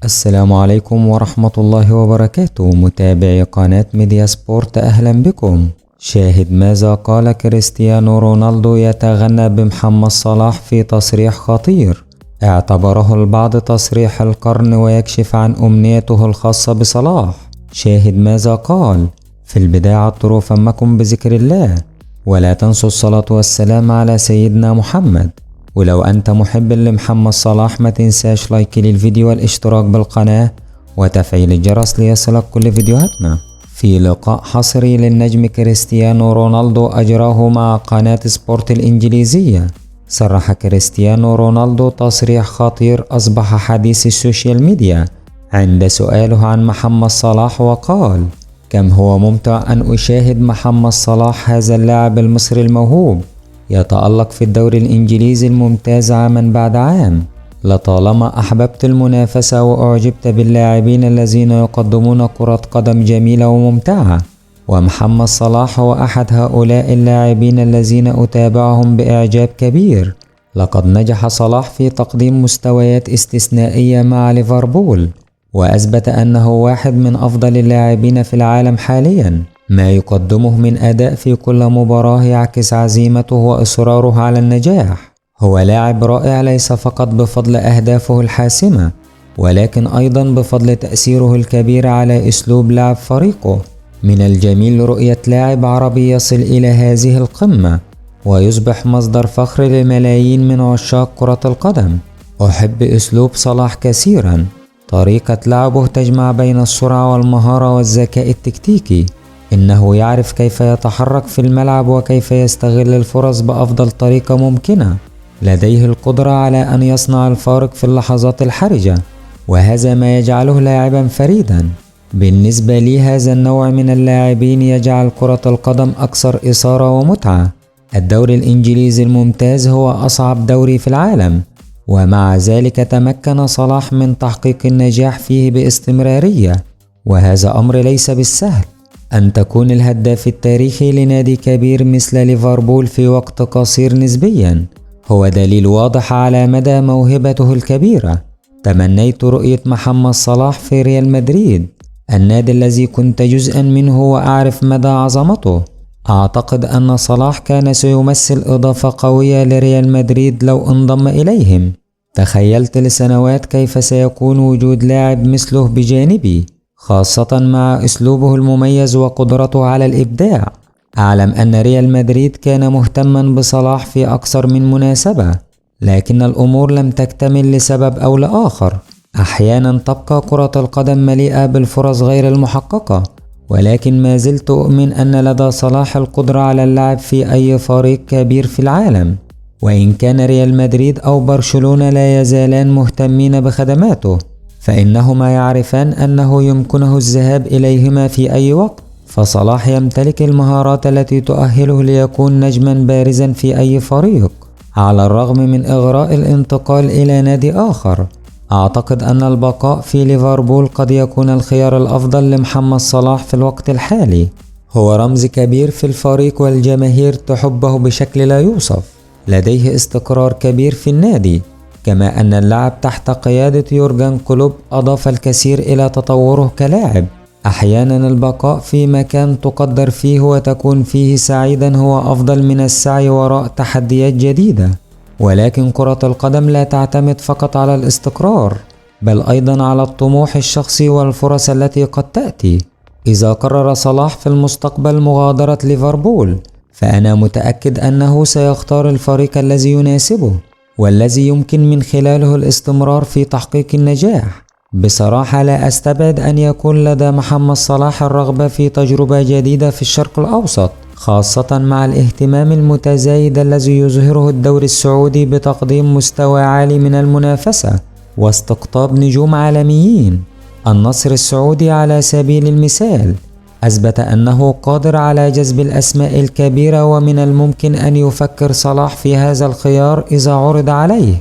السلام عليكم ورحمة الله وبركاته. متابعي قناة ميديا سبورت، أهلا بكم. شاهد ماذا قال كريستيانو رونالدو يتغنى بمحمد صلاح في تصريح خطير اعتبره البعض تصريح القرن ويكشف عن أمنيته الخاصة بصلاح. شاهد ماذا قال: في البداية عطروا فمكم بذكر الله، ولا تنسوا الصلاة والسلام على سيدنا محمد. ولو أنت محب لمحمد صلاح ما تنساش لايك للفيديو والاشتراك بالقناة وتفعيل الجرس ليصلك كل فيديوهاتنا. في لقاء حصري للنجم كريستيانو رونالدو أجراه مع قناة سبورت الإنجليزية، صرح كريستيانو رونالدو تصريح خطير أصبح حديث السوشيال ميديا عند سؤاله عن محمد صلاح، وقال: كم هو ممتع أن أشاهد محمد صلاح هذا اللاعب المصري الموهوب يتألق في الدوري الإنجليزي الممتاز عاما بعد عام. لطالما أحببت المنافسة وأعجبت باللاعبين الذين يقدمون كرة قدم جميلة وممتعة، ومحمد صلاح هو أحد هؤلاء اللاعبين الذين أتابعهم بإعجاب كبير. لقد نجح صلاح في تقديم مستويات استثنائية مع ليفربول، وأثبت أنه واحد من أفضل اللاعبين في العالم حاليا. ما يقدمه من أداء في كل مباراة يعكس عزيمته وإصراره على النجاح. هو لاعب رائع ليس فقط بفضل أهدافه الحاسمة، ولكن أيضا بفضل تأثيره الكبير على أسلوب لعب فريقه. من الجميل رؤية لاعب عربي يصل إلى هذه القمة ويصبح مصدر فخر لملايين من عشاق كرة القدم. أحب أسلوب صلاح كثيرا، طريقة لعبه تجمع بين السرعة والمهارة والذكاء التكتيكي. إنه يعرف كيف يتحرك في الملعب وكيف يستغل الفرص بأفضل طريقة ممكنة. لديه القدرة على أن يصنع الفارق في اللحظات الحرجة، وهذا ما يجعله لاعبا فريدا. بالنسبة لي هذا النوع من اللاعبين يجعل كرة القدم أكثر إثارة ومتعة. الدوري الإنجليزي الممتاز هو أصعب دوري في العالم، ومع ذلك تمكن صلاح من تحقيق النجاح فيه باستمرارية، وهذا أمر ليس بالسهل. أن تكون الهداف التاريخي لنادي كبير مثل ليفربول في وقت قصير نسبيا هو دليل واضح على مدى موهبته الكبيرة. تمنيت رؤية محمد صلاح في ريال مدريد، النادي الذي كنت جزءا منه وأعرف مدى عظمته. أعتقد أن صلاح كان سيمثل إضافة قوية لريال مدريد لو انضم إليهم. تخيلت لسنوات كيف سيكون وجود لاعب مثله بجانبي، خاصة مع أسلوبه المميز وقدرته على الإبداع. أعلم أن ريال مدريد كان مهتما بصلاح في أكثر من مناسبة، لكن الأمور لم تكتمل لسبب أو لآخر. أحيانا تبقى كرة القدم مليئة بالفرص غير المحققة، ولكن ما زلت أؤمن أن لدى صلاح القدرة على اللعب في أي فريق كبير في العالم. وإن كان ريال مدريد أو برشلونة لا يزالان مهتمين بخدماته، فإنهما يعرفان أنه يمكنه الذهاب إليهما في أي وقت. فصلاح يمتلك المهارات التي تؤهله ليكون نجما بارزا في أي فريق، على الرغم من إغراء الانتقال إلى نادي آخر. أعتقد أن البقاء في ليفربول قد يكون الخيار الأفضل لمحمد صلاح في الوقت الحالي. هو رمز كبير في الفريق والجماهير تحبه بشكل لا يوصف. لديه استقرار كبير في النادي، كما أن اللعب تحت قيادة يورجن كلوب أضاف الكثير إلى تطوره كلاعب. أحيانا البقاء في مكان تقدر فيه وتكون فيه سعيدا هو أفضل من السعي وراء تحديات جديدة. ولكن كرة القدم لا تعتمد فقط على الاستقرار، بل أيضا على الطموح الشخصي والفرص التي قد تأتي. إذا قرر صلاح في المستقبل مغادرة ليفربول، فأنا متأكد أنه سيختار الفريق الذي يناسبه والذي يمكن من خلاله الاستمرار في تحقيق النجاح. بصراحة لا أستبعد أن يكون لدى محمد صلاح الرغبة في تجربة جديدة في الشرق الأوسط، خاصة مع الاهتمام المتزايد الذي يظهره الدوري السعودي بتقديم مستوى عالي من المنافسة واستقطاب نجوم عالميين. النصر السعودي على سبيل المثال أثبت أنه قادر على جذب الأسماء الكبيرة، ومن الممكن أن يفكر صلاح في هذا الخيار إذا عرض عليه.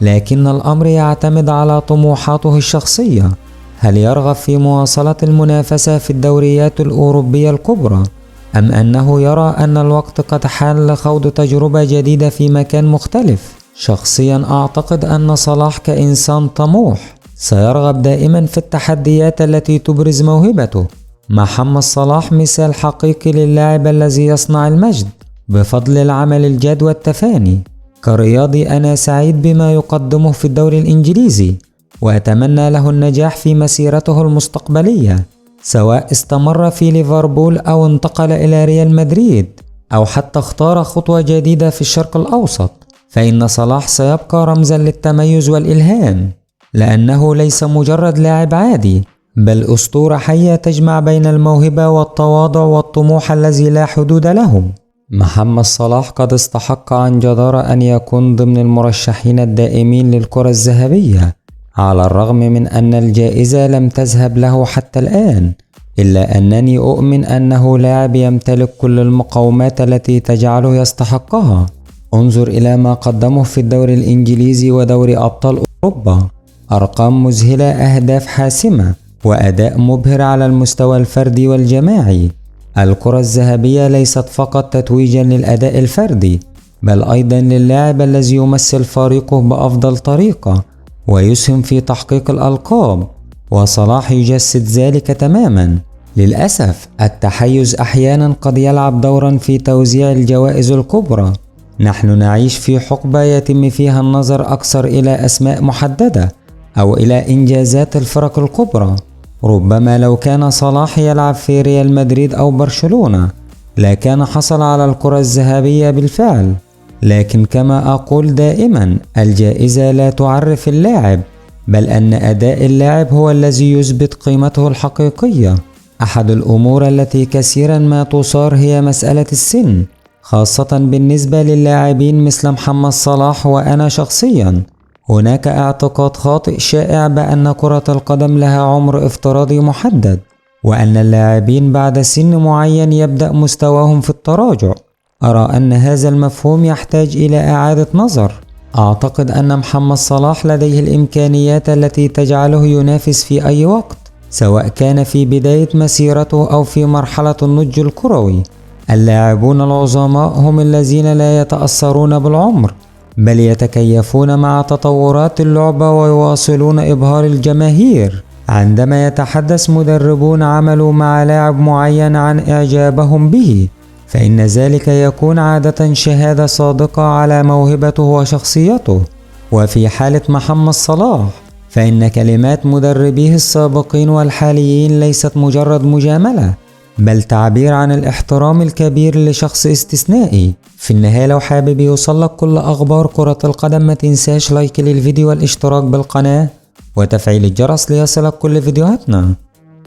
لكن الأمر يعتمد على طموحاته الشخصية. هل يرغب في مواصلة المنافسة في الدوريات الأوروبية الكبرى، أم أنه يرى أن الوقت قد حان لخوض تجربة جديدة في مكان مختلف؟ شخصيا أعتقد أن صلاح كإنسان طموح سيرغب دائما في التحديات التي تبرز موهبته. محمد صلاح مثال حقيقي للاعب الذي يصنع المجد بفضل العمل الجاد والتفاني. كرياضي أنا سعيد بما يقدمه في الدوري الإنجليزي، وأتمنى له النجاح في مسيرته المستقبلية، سواء استمر في ليفربول أو انتقل إلى ريال مدريد أو حتى اختار خطوة جديدة في الشرق الأوسط. فإن صلاح سيبقى رمزا للتميز والإلهام، لأنه ليس مجرد لاعب عادي، بل أسطورة حية تجمع بين الموهبة والتواضع والطموح الذي لا حدود له. محمد صلاح قد استحق عن جدارة أن يكون ضمن المرشحين الدائمين للكرة الذهبية، على الرغم من أن الجائزة لم تذهب له حتى الآن، إلا أنني أؤمن أنه لاعب يمتلك كل المقومات التي تجعله يستحقها. انظر إلى ما قدمه في الدوري الإنجليزي ودوري أبطال أوروبا، أرقام مذهلة، أهداف حاسمة، وأداء مبهر على المستوى الفردي والجماعي. الكرة الذهبية ليست فقط تتويجا للأداء الفردي، بل أيضا للاعب الذي يمثل فريقه بأفضل طريقة ويسهم في تحقيق الألقاب، وصلاح يجسد ذلك تماما. للأسف التحيز أحيانا قد يلعب دورا في توزيع الجوائز الكبرى. نحن نعيش في حقبة يتم فيها النظر أكثر إلى أسماء محددة أو إلى إنجازات الفرق الكبرى. ربما لو كان صلاح يلعب في ريال مدريد أو برشلونة لكان حصل على الكرة الذهبية بالفعل. لكن كما أقول دائما، الجائزة لا تعرف اللاعب، بل أن أداء اللاعب هو الذي يثبت قيمته الحقيقية. أحد الأمور التي كثيرا ما تثار هي مسألة السن، خاصة بالنسبة للاعبين مثل محمد صلاح. وأنا شخصيا هناك اعتقاد خاطئ شائع بأن كرة القدم لها عمر افتراضي محدد، وأن اللاعبين بعد سن معين يبدأ مستواهم في التراجع. أرى أن هذا المفهوم يحتاج إلى إعادة نظر. أعتقد أن محمد صلاح لديه الإمكانيات التي تجعله ينافس في أي وقت، سواء كان في بداية مسيرته أو في مرحلة النضج الكروي. اللاعبون العظماء هم الذين لا يتأثرون بالعمر، بل يتكيفون مع تطورات اللعبة ويواصلون إبهار الجماهير. عندما يتحدث مدربون عملوا مع لاعب معين عن إعجابهم به، فإن ذلك يكون عادة شهادة صادقة على موهبته وشخصيته. وفي حالة محمد صلاح فإن كلمات مدربيه السابقين والحاليين ليست مجرد مجاملة، بل تعبير عن الاحترام الكبير لشخص استثنائي. في النهاية لو حابب يوصلك كل أخبار كرة القدم ما تنساش لايك للفيديو والاشتراك بالقناة وتفعيل الجرس ليصلك كل فيديوهاتنا.